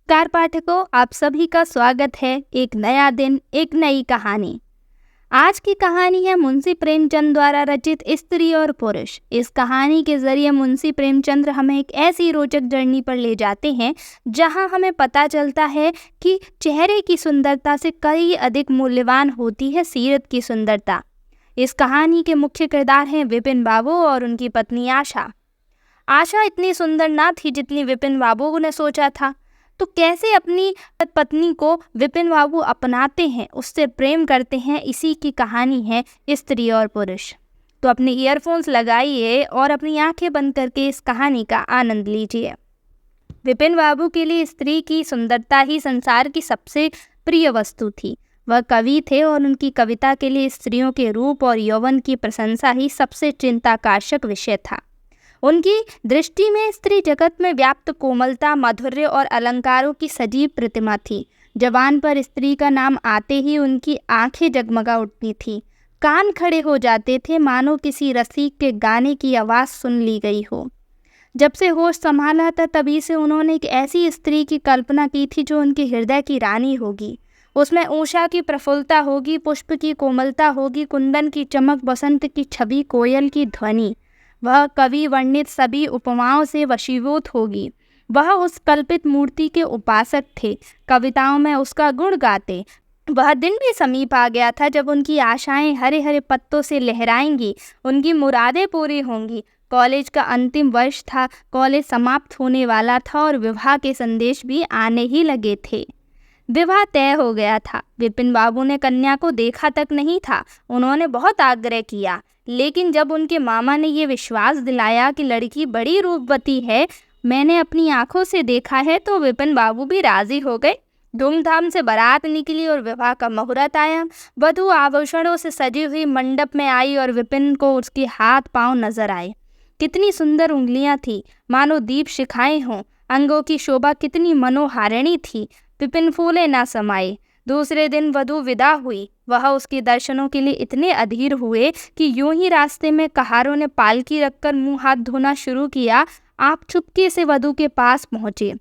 नमस्कार पाठकों, आप सभी का स्वागत है। एक नया दिन, एक नई कहानी। आज की कहानी है मुंशी प्रेमचंद द्वारा रचित स्त्री और पुरुष। इस कहानी के जरिए मुंशी प्रेमचंद हमें एक ऐसी रोचक जर्नी पर ले जाते हैं जहां हमें पता चलता है कि चेहरे की सुंदरता से कई अधिक मूल्यवान होती है सीरत की सुंदरता। इस कहानी के मुख्य किरदार हैं विपिन बाबू और उनकी पत्नी आशा। आशा इतनी सुंदर ना थी जितनी विपिन बाबू ने सोचा था। तो कैसे अपनी पत्नी को विपिन बाबू अपनाते हैं, उससे प्रेम करते हैं, इसी की कहानी है स्त्री और पुरुष। तो अपने ईयरफोन्स लगाइए और अपनी आंखें बंद करके इस कहानी का आनंद लीजिए। विपिन बाबू के लिए स्त्री की सुंदरता ही संसार की सबसे प्रिय वस्तु थी। वह कवि थे और उनकी कविता के लिए स्त्रियों के रूप और यौवन की प्रशंसा ही सबसे चिंताकार्षक विषय था। उनकी दृष्टि में स्त्री जगत में व्याप्त कोमलता, माधुर्य और अलंकारों की सजीव प्रतिमा थी। जबान पर स्त्री का नाम आते ही उनकी आंखें जगमगा उठती थी, कान खड़े हो जाते थे, मानो किसी रसिक के गाने की आवाज़ सुन ली गई हो। जब से होश संभाला था तभी से उन्होंने एक ऐसी स्त्री की कल्पना की थी जो उनके हृदय की रानी होगी। उसमें उषा की प्रफुल्लता होगी, पुष्प की कोमलता होगी, कुंदन की चमक, बसंत की छवि, कोयल की ध्वनि। वह कवि वर्णित सभी उपमाओं से वशीभूत होगी। वह उस कल्पित मूर्ति के उपासक थे, कविताओं में उसका गुण गाते। वह दिन भी समीप आ गया था जब उनकी आशाएं हरे हरे पत्तों से लहराएंगी, उनकी मुरादें पूरी होंगी। कॉलेज का अंतिम वर्ष था, कॉलेज समाप्त होने वाला था और विवाह के संदेश भी आने ही लगे थे। विवाह तय हो गया था। विपिन बाबू ने कन्या को देखा तक नहीं था। उन्होंने बहुत आग्रह किया, लेकिन जब उनके मामा ने ये विश्वास दिलाया कि लड़की बड़ी रूपवती है, मैंने अपनी आंखों से देखा है, तो विपिन बाबू भी राजी हो गए। धूमधाम से बारात निकली और विवाह का मुहूर्त आया। वधू आभूषणों से सजी हुई मंडप में आई और विपिन को उसके हाथ पांव नजर आए। कितनी सुंदर उंगलियां थी, मानो दीप शिखाएं हों। अंगों की शोभा कितनी मनोहारिणी थी, विपिन फूले ना समाये। दूसरे दिन वधू विदा हुई। वह उसके दर्शनों के लिए इतने अधीर हुए कि यूं ही रास्ते में कहारों ने पालकी रखकर मुंह हाथ धोना शुरू किया। आप चुपके से वधू के पास पहुंचे।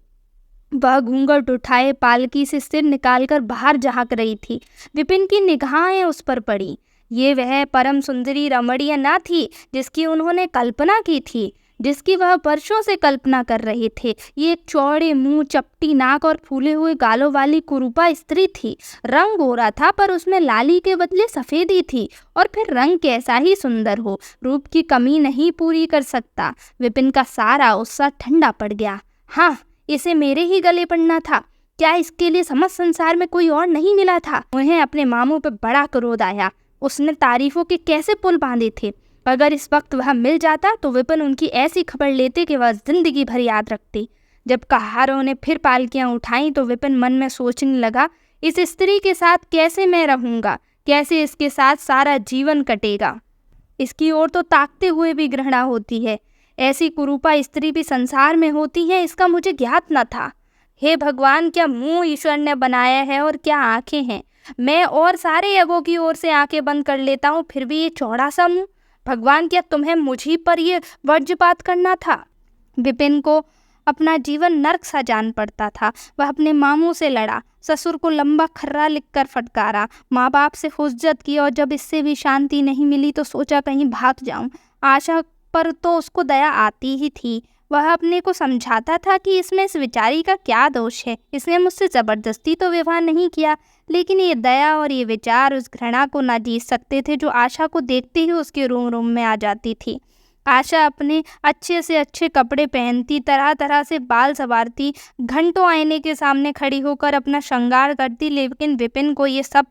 वह घूंघट उठाए पालकी से सिर निकालकर बाहर झांक रही थी। विपिन की निगाहें उस पर पड़ी। ये वह परम सुंदरी रमणीय ना थी जिसकी उन्होंने कल्पना की थी, जिसकी वह वर्षों से कल्पना कर रहे थे। ये एक चौड़े मुंह, चपटी नाक और फूले हुए गालों वाली कुरूपा स्त्री थी। रंग गोरा था पर उसमें लाली के बदले सफेदी थी। और फिर रंग कैसा ही सुंदर हो, रूप की कमी नहीं पूरी कर सकता। विपिन का सारा उत्साह ठंडा पड़ गया। हाँ, इसे मेरे ही गले पड़ना था। क्या इसके लिए समस्त संसार में कोई और नहीं मिला था? उन्हें अपने मामू पर बड़ा क्रोध आया। उसने तारीफों के कैसे पुल बांधे थे। अगर इस वक्त वह मिल जाता तो विपिन उनकी ऐसी खबर लेते कि वह जिंदगी भर याद रखते। जब कहारों ने फिर पालकियां उठाई तो विपिन मन में सोचने लगा, इस स्त्री के साथ कैसे मैं रहूंगा, कैसे इसके साथ सारा जीवन कटेगा। इसकी ओर तो ताकते हुए भी घृणा होती है। ऐसी कुरूपा स्त्री भी संसार में होती है, इसका मुझे ज्ञात न था। हे भगवान, क्या मुंह ईश्वर ने बनाया है और क्या आंखें हैं। मैं और सारे यज्ञों की ओर से आंखें बंद कर लेता हूँ, फिर भी ये चौड़ा सा मुंह। भगवान, क्या तुम्हें मुझी पर ये वज्रपात करना था? विपिन को अपना जीवन नर्क सा जान पड़ता था। वह अपने मामू से लड़ा, ससुर को लंबा खर्रा लिखकर फटकारा, माँ बाप से हुज्जत की और जब इससे भी शांति नहीं मिली तो सोचा कहीं भाग जाऊं। आशा पर तो उसको दया आती ही थी। वह अपने को समझाता था कि इसमें इस विचारी का क्या दोष है। इसने मुझसे ज़बरदस्ती तो विवाह नहीं किया, लेकिन ये दया और ये विचार उस घृणा को ना जीत सकते थे जो आशा को देखते ही उसके रोम रोम में आ जाती थी। आशा अपने अच्छे से अच्छे कपड़े पहनती, तरह तरह से बाल संवारती, घंटों आईने के सामने खड़ी होकर अपना श्रृंगार करती, लेकिन विपिन को ये सब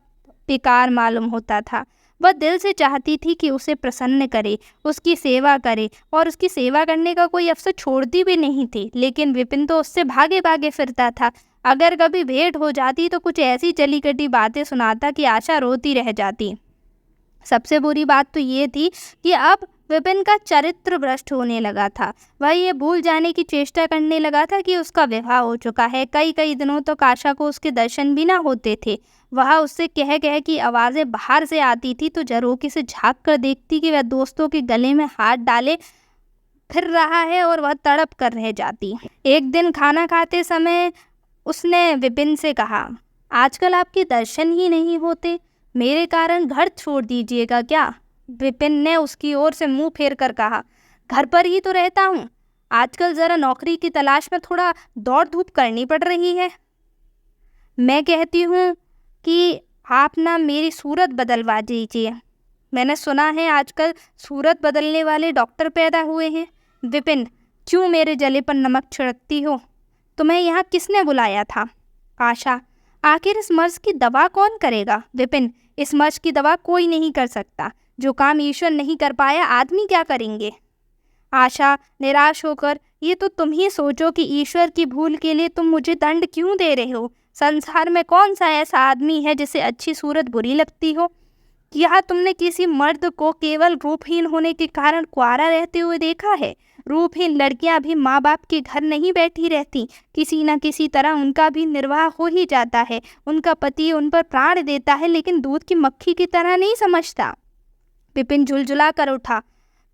बेकार मालूम होता था। वह दिल से चाहती थी कि उसे प्रसन्न करे, उसकी सेवा करे, और उसकी सेवा करने का कोई अवसर छोड़ती भी नहीं थी। लेकिन विपिन तो उससे भागे भागे फिरता था। अगर कभी भेंट हो जाती तो कुछ ऐसी चली कटी बातें सुनाता कि आशा रोती रह जाती। सबसे बुरी बात तो ये थी कि अब विपिन का चरित्र भ्रष्ट होने लगा था। वह ये भूल जाने की चेष्टा करने लगा था कि उसका विवाह हो चुका है। कई कई दिनों तक आशा को उसके दर्शन भी ना होते थे। वह उससे कह कह की आवाज़ें बाहर से आती थी तो झरोखे से झांक कर देखती कि वह दोस्तों के गले में हाथ डाले फिर रहा है और वह तड़प कर रह जाती। एक दिन खाना खाते समय उसने विपिन से कहा, आजकल आपके दर्शन ही नहीं होते, मेरे कारण घर छोड़ दीजिएगा क्या? विपिन ने उसकी ओर से मुंह फेर कर कहा, घर पर ही तो रहता हूँ, आजकल ज़रा नौकरी की तलाश में थोड़ा दौड़ धूप करनी पड़ रही है। मैं कहती हूँ कि आप ना मेरी सूरत बदलवा दीजिए, मैंने सुना है आजकल सूरत बदलने वाले डॉक्टर पैदा हुए हैं। विपिन, क्यों मेरे जले पर नमक छिड़कती हो? तुम्हें यहाँ किसने बुलाया था? आशा, आखिर इस मर्ज की दवा कौन करेगा? विपिन, इस मर्ज की दवा कोई नहीं कर सकता, जो काम ईश्वर नहीं कर पाया आदमी क्या करेंगे? आशा निराश होकर, ये तो तुम ही सोचो कि ईश्वर की भूल के लिए तुम मुझे दंड क्यों दे रहे हो? संसार में कौन सा ऐसा आदमी है जिसे अच्छी सूरत बुरी लगती हो? क्या तुमने किसी मर्द को केवल रूपहीन होने के कारण कुंवारा रहते हुए देखा है? रूपहीन लड़कियां भी माँ बाप के घर नहीं बैठी रहती, किसी न किसी तरह उनका भी निर्वाह हो ही जाता है। उनका पति उन पर प्राण देता है, लेकिन दूध की मक्खी की तरह नहीं समझता। विपिन झुलझुला कर उठा,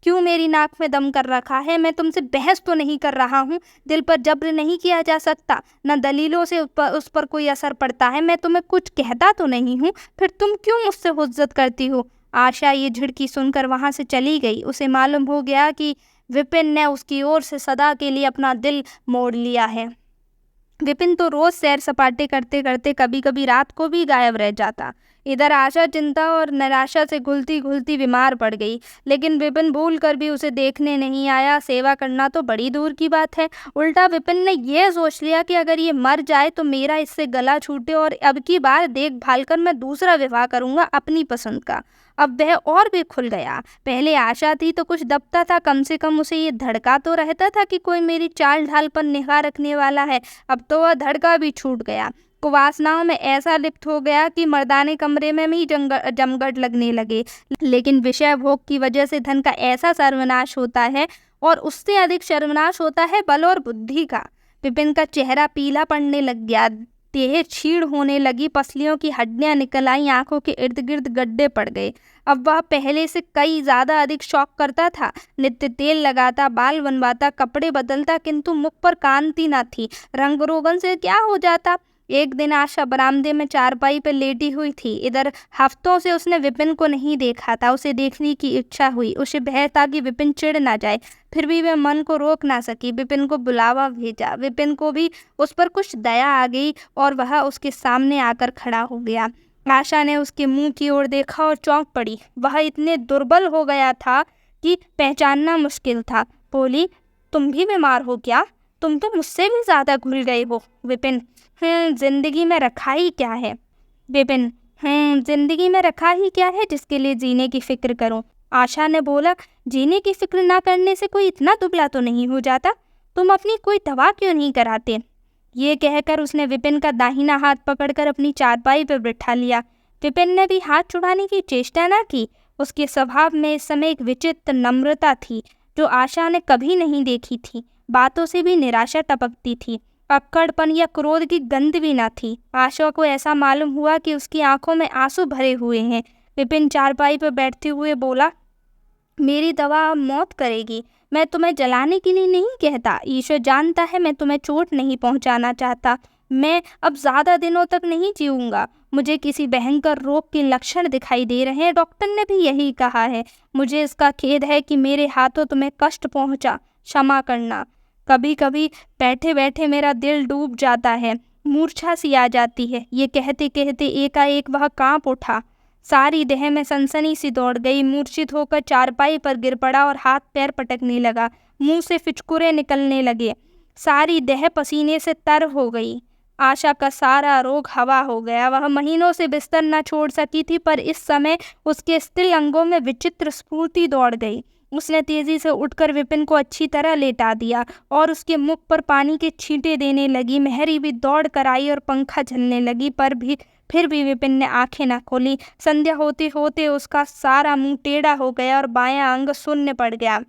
क्यों मेरी नाक में दम कर रखा है? मैं तुमसे बहस तो नहीं कर रहा हूँ, दिल पर जब्र नहीं किया जा सकता, न दलीलों से उस पर कोई असर पड़ता है। मैं तुम्हें कुछ कहता तो नहीं हूँ, फिर तुम क्यों मुझसे हुज्जत करती हो? आशा ये झिड़की सुनकर वहाँ से चली गई। उसे मालूम हो गया कि विपिन ने उसकी ओर से सदा के लिए अपना दिल मोड़ लिया है। विपिन तो रोज सैर सपाटे करते करते कभी कभी रात को भी गायब रह जाता। इधर आशा चिंता और निराशा से घुलती घुलती बीमार पड़ गई, लेकिन विपिन भूल कर भी उसे देखने नहीं आया। सेवा करना तो बड़ी दूर की बात है, उल्टा विपिन ने यह सोच लिया कि अगर ये मर जाए तो मेरा इससे गला छूटे और अब की बार देखभाल कर मैं दूसरा विवाह करूंगा अपनी पसंद का। अब वह और भी खुल गया। पहले आशा थी तो कुछ दबता था, कम से कम उसे ये धड़का तो रहता था कि कोई मेरी चाल ढाल पर निगाह रखने वाला है। अब तो वह धड़का भी छूट गया। कुवासनाओं में ऐसा लिप्त हो गया कि मर्दाने कमरे में भी जमघट लगने लगे। लेकिन विषय भोग की वजह से धन का ऐसा सर्वनाश होता है, और उससे अधिक सर्वनाश होता है बल और बुद्धि का। विपिन का चेहरा पीला पड़ने लग गया, देह क्षीण होने लगी, पसलियों की हड्डियां निकल आई, आंखों के इर्द गिर्द गड्ढे पड़ गए। अब वह पहले से कई ज्यादा अधिक शौक करता था। नित्य तेल लगाता, बाल बनवाता, कपड़े बदलता, किंतु मुख पर कांति न थी। रंग रोगन से क्या हो जाता। एक दिन आशा बरामदे में चारपाई पर लेटी हुई थी। इधर हफ्तों से उसने विपिन को नहीं देखा था। उसे देखने की इच्छा हुई। उसे भय था कि विपिन चिढ़ ना जाए, फिर भी वह मन को रोक ना सकी। विपिन को बुलावा भेजा। विपिन को भी उस पर कुछ दया आ गई और वह उसके सामने आकर खड़ा हो गया। आशा ने उसके मुंह की ओर देखा और चौंक पड़ी। वह इतने दुर्बल हो गया था कि पहचानना मुश्किल था। बोली, तुम भी बीमार हो क्या? तुम तो मुझसे भी ज्यादा घुल गए हो। विपिन, जिंदगी में रखा ही क्या है? विपिन, जिंदगी में रखा ही क्या है जिसके लिए जीने की फिक्र करूं? आशा ने बोला, जीने की फिक्र ना करने से कोई इतना दुबला तो नहीं हो जाता। तुम अपनी कोई दवा क्यों नहीं कराते? ये कहकर उसने विपिन का दाहिना हाथ पकड़कर अपनी चारपाई पर बिठा लिया। विपिन ने भी हाथ छुड़ाने की चेष्टा न की। उसके स्वभाव में इस समय एक विचित्र नम्रता थी जो आशा ने कभी नहीं देखी थी। बातों से भी निराशा टपकती थी। अक्कड़पन या क्रोध की गंध भी न थी। आशा को ऐसा मालूम हुआ कि उसकी आंखों में आंसू भरे हुए हैं। विपिन चारपाई पर बैठते हुए बोला, मेरी दवा अब मौत करेगी। मैं तुम्हें जलाने के लिए नहीं कहता। ईश्वर जानता है मैं तुम्हें चोट नहीं पहुंचाना चाहता। मैं अब ज़्यादा दिनों तक नहीं जीऊँगा। मुझे किसी भयंकर रोग के लक्षण दिखाई दे रहे हैं। डॉक्टर ने भी यही कहा है। मुझे इसका खेद है कि मेरे हाथों तुम्हें कष्ट पहुंचा। क्षमा करना। कभी कभी बैठे बैठे मेरा दिल डूब जाता है, मूर्छा सी आ जाती है। ये कहते कहते एकाएक वह कांप उठा। सारी देह में सनसनी सी दौड़ गई। मूर्छित होकर चारपाई पर गिर पड़ा और हाथ पैर पटकने लगा। मुंह से फिचकुरे निकलने लगे। सारी देह पसीने से तर हो गई। आशा का सारा रोग हवा हो गया। वह महीनों से बिस्तर न छोड़ सकी थी, पर इस समय उसके स्थिर अंगों में विचित्र स्फूर्ति दौड़ गई। उसने तेजी से उठकर विपिन को अच्छी तरह लेटा दिया और उसके मुख पर पानी के छींटे देने लगी। मेहरी भी दौड़ कर आई और पंखा झलने लगी, पर फिर भी विपिन ने आंखें न खोली। संध्या होते होते उसका सारा मुंह टेढ़ा हो गया और बायां अंग शून्य पड़ गया।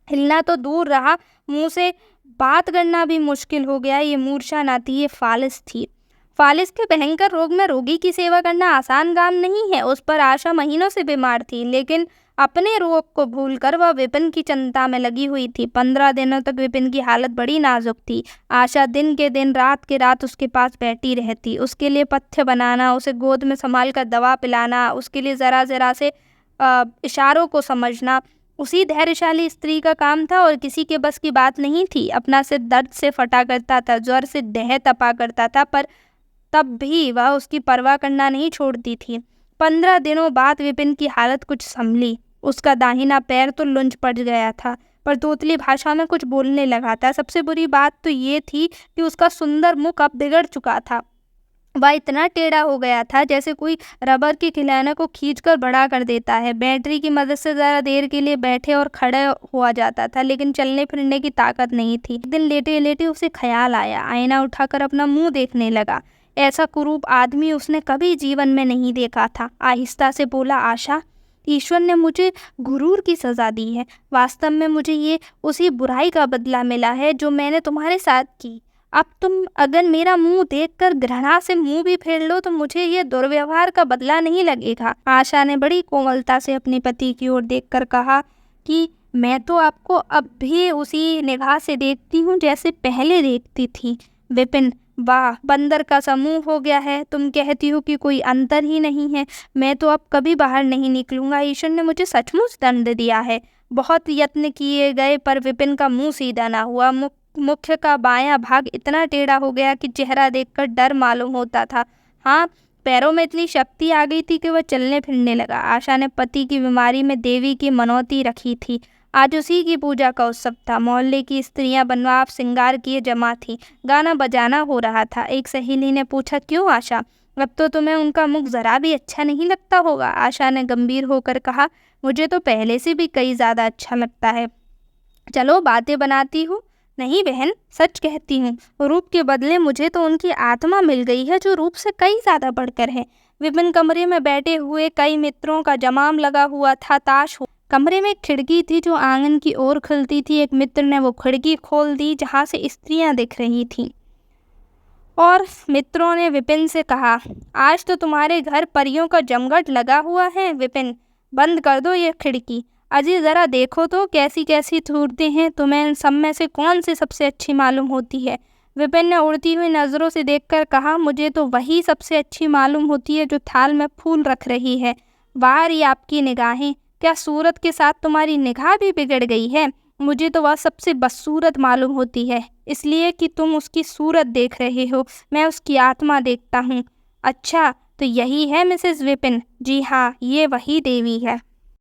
हिलना तो दूर रहा, मुंह से बात करना भी मुश्किल हो गया। ये मूर्छा न थी, ये फालिस थी। फालिस के भयंकर रोग में रोगी की सेवा करना आसान काम नहीं है। उस पर आशा महीनों से बीमार थी, लेकिन अपने रोग को भूलकर वह विपिन की चिंता में लगी हुई थी। 15 दिनों तक विपिन की हालत बड़ी नाजुक थी। आशा दिन के दिन रात के रात उसके पास बैठी रहती, उसके लिए पथ्य बनाना, उसे गोद में संभाल कर दवा पिलाना, उसके लिए ज़रा ज़रा से इशारों को समझना उसी धैर्यशाली स्त्री का काम था और किसी के बस की बात नहीं थी। अपना सिर दर्द से फटा करता था, ज्वर से देह तपा करता था, पर तब भी वह उसकी परवाह करना नहीं छोड़ती थी। 15 दिनों बाद विपिन की हालत कुछ संभली। उसका दाहिना पैर तो लुंज पड़ गया था, पर तोतली भाषा में कुछ बोलने लगा था। सबसे बुरी बात तो ये थी कि उसका सुंदर मुख अब बिगड़ चुका था। वह इतना टेढ़ा हो गया था जैसे कोई रबर के खिलौने को खींचकर बड़ा कर देता है। बैटरी की मदद से ज़रा देर के लिए बैठे और खड़े हुआ जाता था, लेकिन चलने फिरने की ताकत नहीं थी। एक दिन लेटे लेटे उसे ख्याल आया, आईना उठाकर अपना मुंह देखने लगा। ऐसा कुरूप आदमी उसने कभी जीवन में नहीं देखा था। आहिस्ता से बोला, आशा, ईश्वर ने मुझे गुरूर की सज़ा दी है। वास्तव में मुझे ये उसी बुराई का बदला मिला है जो मैंने तुम्हारे साथ की। अब तुम अगर मेरा मुंह देखकर घृणा से मुंह भी फेर लो तो मुझे ये दुर्व्यवहार का बदला नहीं लगेगा। आशा ने बड़ी कोमलता से अपने पति की ओर देखकर कहा कि मैं तो आपको अब भी उसी निगाह से देखती हूँ जैसे पहले देखती थी। विपिन, वाह, बंदर का समूह हो गया है। तुम कहती हो कि कोई अंतर ही नहीं है। मैं तो अब कभी बाहर नहीं निकलूंगा। ईश्वर ने मुझे सचमुच दंड दिया है। बहुत यत्न किए गए पर विपिन का मुंह सीधा ना हुआ। मुख्य का बायां भाग इतना टेढ़ा हो गया कि चेहरा देखकर डर मालूम होता था। हाँ, पैरों में इतनी शक्ति आ गई थी कि वह चलने फिरने लगा। आशा ने पति की बीमारी में देवी की मनौती रखी थी। आज उसी की पूजा का उत्सव था। मोहल्ले की स्त्रियां बनवाप श्रृंगार किए जमा थीं। गाना बजाना हो रहा था। एक सहेली ने पूछा, क्यों आशा, अब तो तुम्हें उनका मुख जरा भी अच्छा नहीं लगता होगा। आशा ने गंभीर होकर कहा, मुझे तो पहले से भी कई ज़्यादा अच्छा लगता है। चलो बातें बनाती हूँ। नहीं बहन, सच कहती हूँ, रूप के बदले मुझे तो उनकी आत्मा मिल गई है जो रूप से कई ज़्यादा बढ़कर है। विपिन कमरे में बैठे हुए कई मित्रों का जमाम लगा हुआ था। ताश हो कमरे में एक खिड़की थी जो आंगन की ओर खुलती थी। एक मित्र ने वो खिड़की खोल दी जहाँ से स्त्रियां दिख रही थीं और मित्रों ने विपिन से कहा, आज तो तुम्हारे घर परियों का जमघट लगा हुआ है। विपिन, बंद कर दो ये खिड़की। अजी ज़रा देखो तो कैसी कैसी सूरतें हैं। तुम्हें इन सब में से कौन सी सबसे अच्छी मालूम होती है। विपिन ने उड़ती हुई नज़रों से देखकर कहा, मुझे तो वही सबसे अच्छी मालूम होती है जो थाल में फूल रख रही है। वाह रे आपकी निगाहें, क्या सूरत के साथ तुम्हारी निगाह भी बिगड़ गई है। मुझे तो वह सबसे बदसूरत मालूम होती है, इसलिए कि तुम उसकी सूरत देख रहे हो, मैं उसकी आत्मा देखता हूँ। अच्छा, तो यही है मिसेस विपिन। जी हाँ, ये वही देवी है।